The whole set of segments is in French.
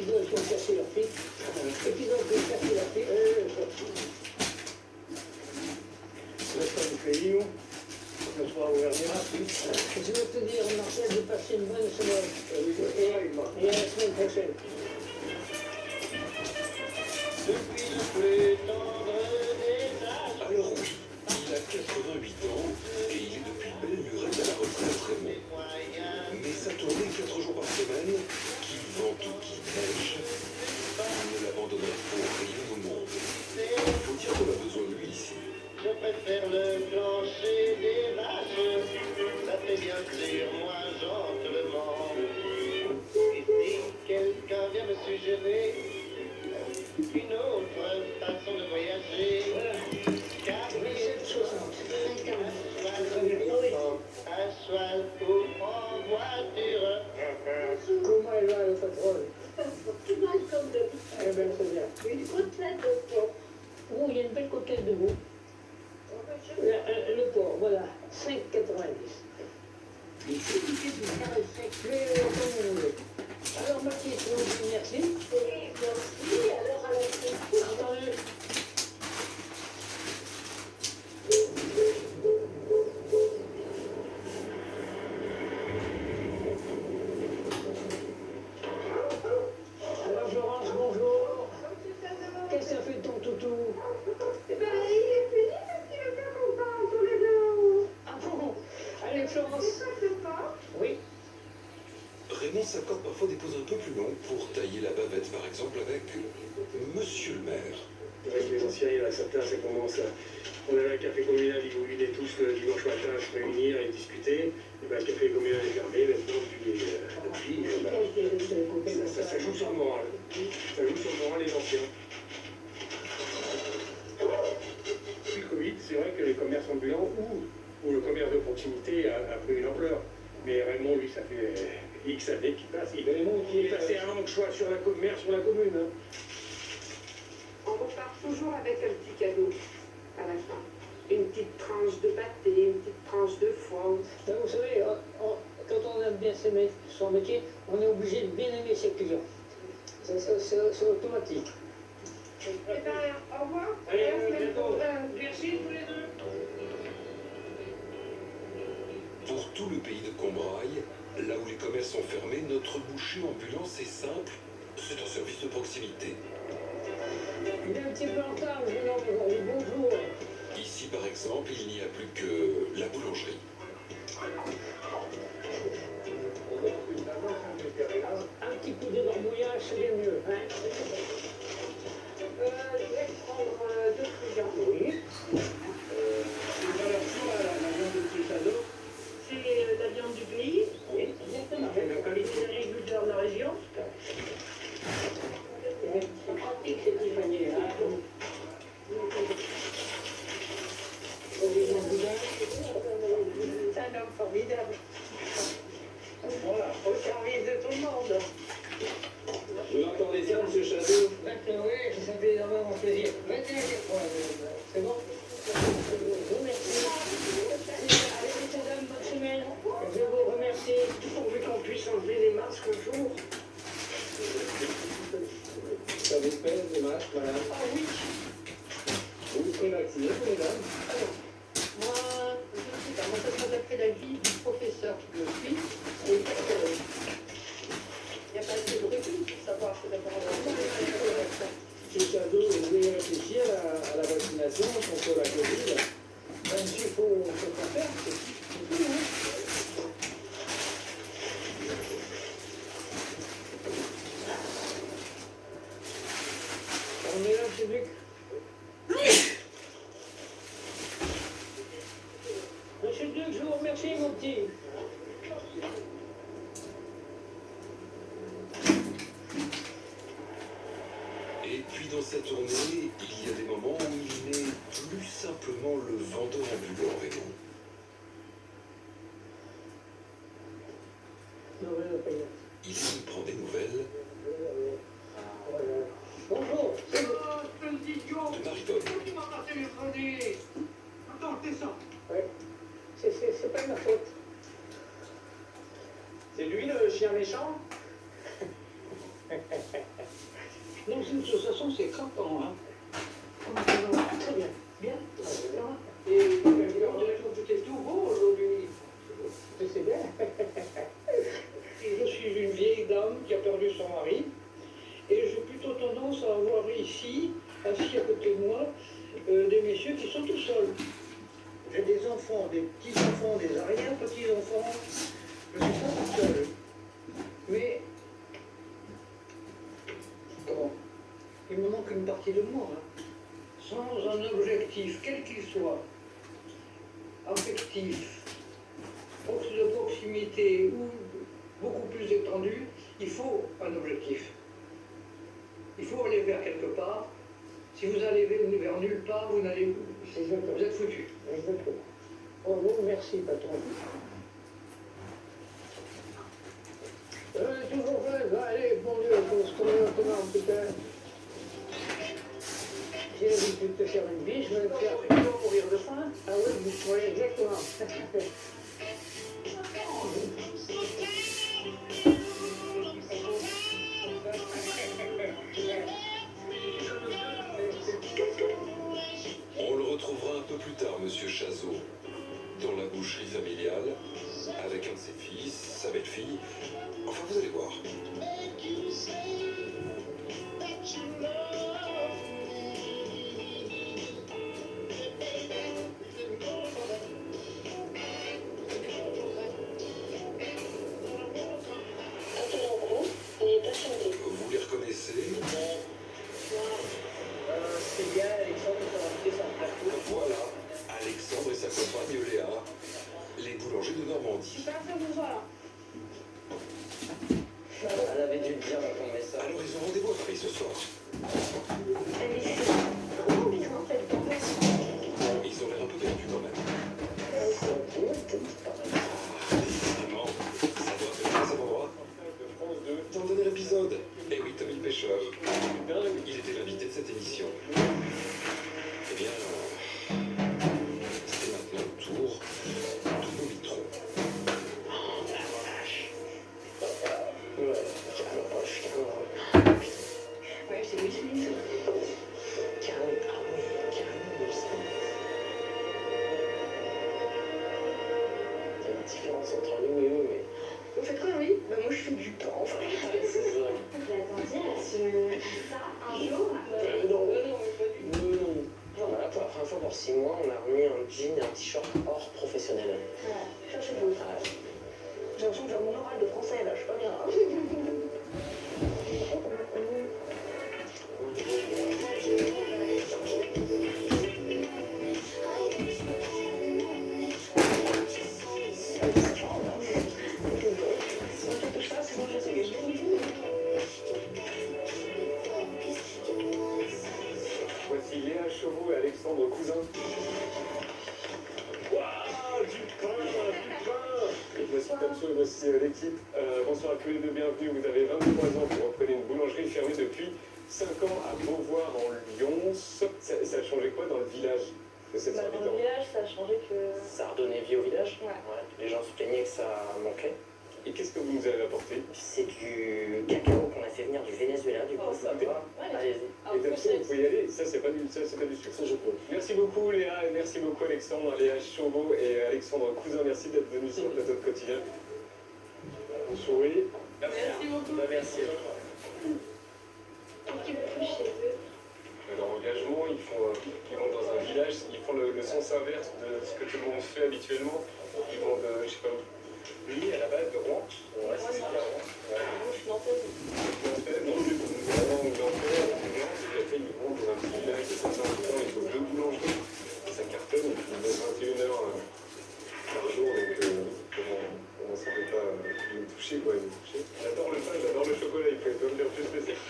qu'ils ont cassé leur pic, et qu'ils ont cassé leur pic. Laisse pas du pays, nous. On se va ouvrir. Je veux te dire, Marcel, j'ai passé une bonne semaine. Et à la semaine prochaine. Depuis le plus tendre des âges. Alors oui, il a 88 ans et il est depuis belle lurette à la retraite Raymond. Mais sa tournée 4 jours par semaine, qu'il vente ou qu'il neige, il ne l'abandonnerait pour rien au monde. Faut dire qu'on a besoin de lui ici. Je préfère le plancher des vaches. Ça fait bien dire moi gentlement. Et si quelqu'un vient me suggérer une autre façon de voyager, car à cheval ou en voiture. Comment elle va, le patron? Tout mal comme de Eh bien, c'est bien. une côtelette de porc. Oh, il y a une belle côtelette de veau. Le porc, voilà, 5,90. Il faut goûter du carré sec. Mais comme vous voulez. Alors, Mathilde, je vous dis merci. Et merci, alors à la semaine. Entendu. Alors, Florence, bonjour. Qu'est-ce que ça fait de ton toutou? Eh ben, il est fini parce qu'il est pas content sur les deux. Ah bon? Allez, Florence. C'est pas sympa. Oui. Raymond s'accorde parfois des pauses un peu plus longues pour tailler la bavette, par exemple avec Monsieur le maire. Avec les anciens, il y en a certains, ça commence à... On avait un café communal, ils vous venaient tous le dimanche matin à se réunir et discuter. Et ben, le café communal est fermé maintenant depuis ça joue sur le moral. Ça joue sur le moral des anciens. Depuis le Covid, c'est vrai que les commerces ambulants ou le commerce de proximité a pris une ampleur. Mais Raymond, lui, ça fait X années qu'il passe. Il est passé un an de choix sur la commune. Hein. On repart toujours avec un petit cadeau à la fin. Une petite tranche de pâté, une petite tranche de foie. Ben, vous savez, quand on aime bien son métier, on est obligé de bien aimer ses clients. C'est automatique. Eh bien, au revoir. Allez, À la semaine bientôt. prochaine. Merci tous les deux. Pour tout le pays de Combrailles, là où les commerces sont fermés, notre boucher ambulant, c'est simple, c'est un service de proximité. Il est un petit peu en retard, je vous aujourd'hui. Bonjour. Ici, par exemple, il n'y a plus que la boulangerie. Un petit coup de barbouillage, c'est bien mieux. Hein? Je vais prendre 2 friands. Oui. C'est la viande du pays. Oui, exactement. Le comité d'agriculteurs de la région. C'est pratique ces petits paniers. Hein? C'est un homme formidable. Voilà, au service de tout le monde. Vous l'entendez ça, monsieur Chazot? Oui, ça fait énormément plaisir. C'est bon? Je vous remercie. Allez, messieurs, dames, bonne semaine. Je vous remercie. Pourvu qu'on puisse enlever les masques un jour. Ça vous pèse, les masques, madame? Ah oui. Vous serez vacciné, mesdames? Moi, je ne sais pas. Moi, ça sera d'après l'avis du professeur qui le suit. Et il n'y a pas assez de recul pour savoir ce d'abord Monsieur Chazot, vous voulez réfléchir à la vaccination contre la Covid? Même s'il faut pas faire, c'est tout, hein? On est là, le public. Monsieur Duc, je vous remercie, mon petit. Et puis dans sa tournée, il y a des moments où il n'est plus simplement le vendeur ambulant, Raymond. Il prend des nouvelles Bonjour. de Marivonne. Tu m'as passé mercredi. Attends, descends. Oui. C'est pas ma faute. C'est lui le chien méchant? Donc, de toute façon, c'est craquant, hein. Très bien. Bien. Et on dirait que tout est tout beau aujourd'hui. C'est bien. Je suis une vieille dame qui a perdu son mari. Et j'ai plutôt tendance à avoir ici, assis à côté de moi, des messieurs qui sont tout seuls. J'ai des enfants, des petits-enfants, des arrière-petits-enfants. Je ne suis pas tout seul. Mais, comment? Il me manque une partie de moi. Hein. Sans un objectif, quel qu'il soit, affectif, de proximité ou beaucoup plus étendu, il faut un objectif. Il faut aller vers quelque part. Si vous allez vers nulle part, vous êtes foutu. Exactement. Oh non, merci, patron. Toujours vrai, allez, bon Dieu, pour se trouver autrement, putain. J'ai l'habitude de te faire une biche, je vais me faire mourir de faim. Ah oui, exactement. On le retrouvera un peu plus tard, Monsieur Chazot, dans la boucherie familiale, avec un de ses fils, sa belle-fille. Enfin, vous allez voir. Vous les reconnaissez? C'est bien, Alexandre, qui a invité son frère. Voilà, Alexandre et sa compagne Léa, les boulangers de Normandie. Super, ça vous voilà. Elle avait dû le dire dans ton message. Alors, ils ont rendez-vous à Paris ce soir. Ils ont l'air un peu perdus quand même. Évidemment, ça doit faire plaisir pour moi. Dans le dernier épisode, eh oui, Tommy le pêcheur, il était l'invité de cette émission. Eh bien, c'est maintenant le tour de nos litrons. Ouais, c'est Will Smith. Il y a une différence entre nous et eux, mais Vous faites quoi, oui? Bah, moi, je fais du pain, en fait. c'est ça. Vous attendiez à ça un jour? Non, pas du tout. Non. Voilà, pour la première fois pour 6 mois, on a remis un jean et un t-shirt hors professionnel. Ouais, ça c'est beau ça. J'ai l'impression que j'ai mon oral de français, là, je suis pas bien. Voici Léa Chauveau et Alexandre Cousin. Waouh, du pain. Et voici Tamso et voici l'équipe. Bonsoir à tous les deux, bienvenue. Vous avez 23 ans, vous reprenez une boulangerie fermée depuis 5 ans à Beauvoir en Lyon. Ça a changé quoi dans le village de cette Dans le village, ça a changé que... Ça a redonné vie au village. Ouais. Les gens se plaignaient que ça manquait. Et qu'est-ce que vous nous avez apporté? C'est du cacao qu'on a fait venir du Venezuela, du coup. Oh, ça va. Ouais, Allez-y. un Et peu Tamso, vous pouvez y aller. Ça, c'est pas du sucre. Ça, je peux. Merci beaucoup Léa et merci beaucoup Alexandre. Léa Chauveau et Alexandre Cousin, merci d'être venus sur le plateau de Quotidien. On sourit. Merci beaucoup. Bah, merci. Qu'est-ce qui vous touche chez eux? Leur engagement, ils vont dans un village, ils font le sens inverse de ce que tout le monde fait habituellement. Ils vont de, je sais pas où, lui à la base de Rouen. Ouais, c'est ça, Rouen. Moi, je suis nantaise. Nantais, non plus, vraiment Nantais, et après ils vont dans un petit village de 500 habitants, ils trouvent 2 boulangeries, ça cartonne, ils font 21 heures par jour, donc comment ça peut pas me toucher, quoi, me toucher. J'adore le pain, j'adore le chocolat, il faut me dire plus que c'est.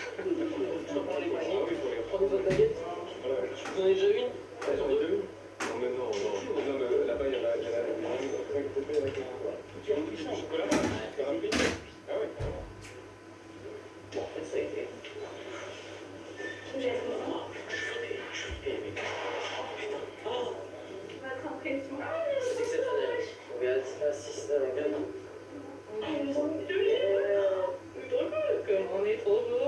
Pour les paniers. Ah oui, pour les Prenez votre baguette. voilà. Vous en avez déjà une? J'en ai 2. Non, mais non, mais là-bas, il y en a tu veux du chocolat? Ah ouais. Bon, en fait, ça a été. J'ai raison. Oh, Votre impression. c'est exceptionnel. On vient assister à un gars. On est heureux. On est trop heureux.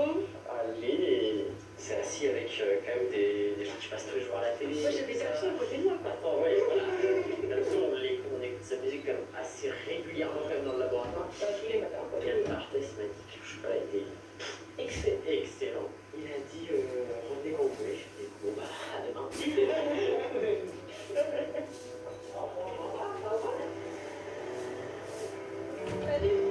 Ça a été excellent. Excellent. Il a dit revenez quand vous voulez. Je dis bon bah à demain. Salut.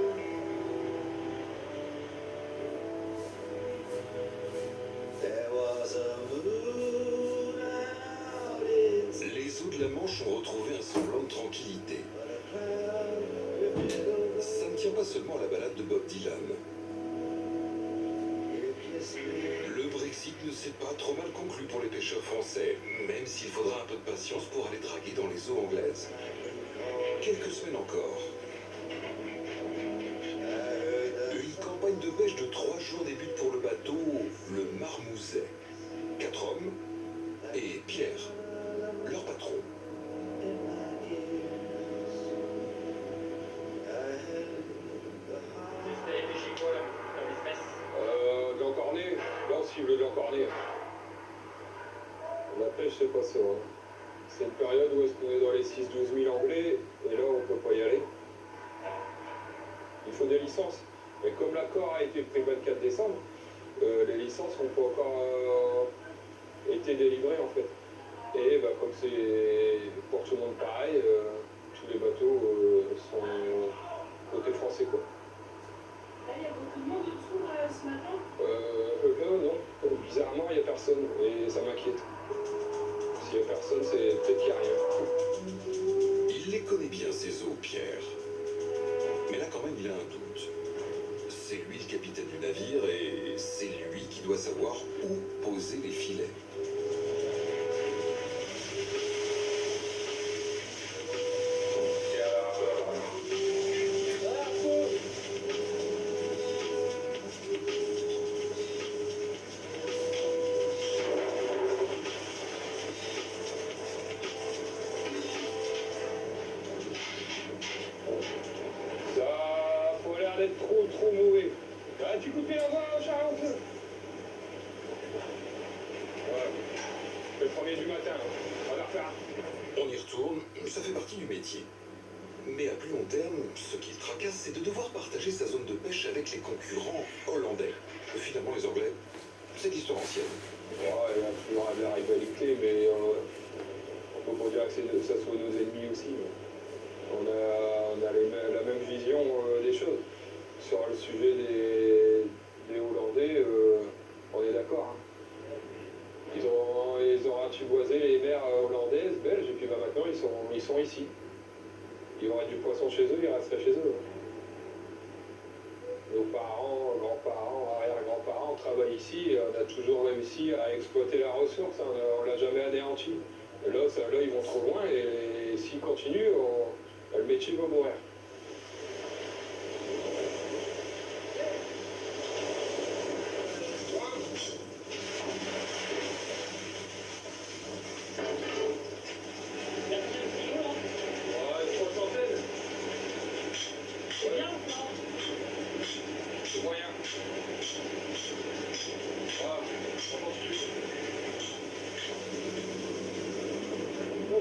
There was a moon out in Les eaux de la Manche ont retrouvé un semblant de tranquillité. Ça ne tient pas seulement à la balade de Bob Dylan. Le Brexit ne s'est pas trop mal conclu pour les pêcheurs français, même s'il faudra un peu de patience pour aller draguer dans les eaux anglaises. Quelques semaines encore. Une campagne de pêche de 3 jours débute pour le bateau, le Marmouset. 4 hommes et Pierre, leur patron. De l'encorné, là on cible de l'encorné. La pêche c'est pas ça. Hein. C'est une période où est-ce qu'on est dans les 6-12 000 anglais, et là on peut pas y aller. Il faut des licences. Mais comme l'accord a été pris le 24 décembre, les licences n'ont pas encore été délivrées en fait. Et bah, comme c'est pour tout le monde pareil, tous les bateaux sont côté français quoi. Là, il y a beaucoup de monde dessous ce matin. Non. Bizarrement, il n'y a personne et ça m'inquiète. S'il n'y a personne, c'est peut-être qu'il n'y a rien. Il les connaît bien, ces eaux, Pierre. Mais là, quand même, il a un doute. C'est lui le capitaine du navire et c'est lui qui doit savoir où poser les filets. Trop mauvais. Ah, tu coupes la voix, Charles. Ouais. Le premier du matin, on va la refaire. On y retourne, ça fait partie du métier. Mais à plus long terme, ce qui le tracasse, c'est de devoir partager sa zone de pêche avec les concurrents hollandais. Finalement, les Anglais, c'est l'histoire ancienne. Ouais, il y a toujours de la rivalité, mais on peut pas dire que ça soit nos ennemis aussi. On a la même vision des choses. Sur le sujet des Hollandais, on est d'accord. Hein. Ils ont ratiboisé les mers hollandaises, belges, et puis bah, maintenant ils sont ici. Il y aurait du poisson chez eux, ils resteraient chez eux. Nos parents, grands-parents, arrière-grands-parents travaillent ici et on a toujours réussi à exploiter la ressource. Hein, on ne l'a jamais anéanti. Là, ils vont trop loin et s'ils continuent, le métier va mourir.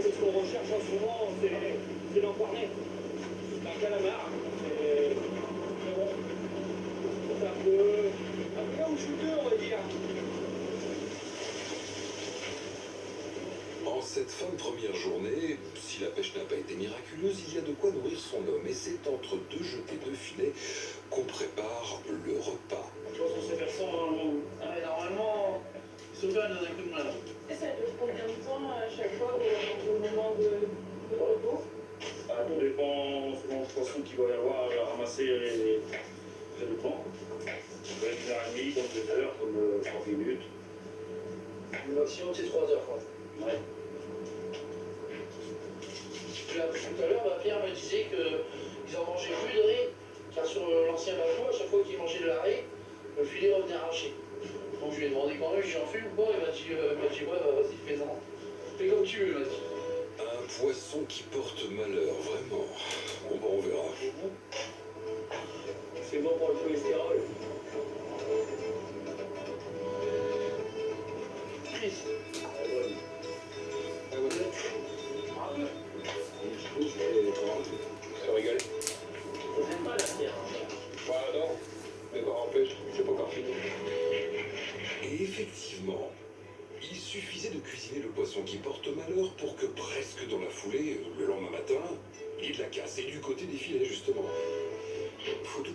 Ce qu'on recherche en ce moment, c'est l'encornet. C'est un calamar. C'est bon. C'est un peu comme shooter, on va dire. En cette fin de première journée, si la pêche n'a pas été miraculeuse, il y a de quoi nourrir son homme. Et c'est entre 2 jetées de filet qu'on prépare le repas. Je pense qu'on sait faire ça normalement. Normalement, Sauveur donne un coup de main là. Et ça dure combien de temps à chaque fois au moment de repos? Tout dépend selon le poisson qu'il va y avoir à ramasser. Ça dépend. Ça peut être 1h30, comme 2 heures, comme 30 minutes. Le maximum c'est 3 heures quoi. Ouais. Là, tout à l'heure, Pierre me disait qu'ils en mangeaient plus de riz. Car sur l'ancien bateau, à chaque fois qu'ils mangeaient de la riz, le filet revenait arraché. Donc je lui ai demandé quand même si j'en fais ou pas. Il m'a dit ouais, vas-y, fais-en. Fais comme tu veux, il m'a dit. Un poisson qui porte malheur, vraiment. Bon, on verra. C'est bon pour le cholestérol. Chris. Ça rigole. J'aime pas la pierre. Bah non, les grands pêches. cuisiner le poisson qui porte malheur pour que presque dans la foulée, le lendemain matin, il la casse. Et du côté des filets, justement. Faut tout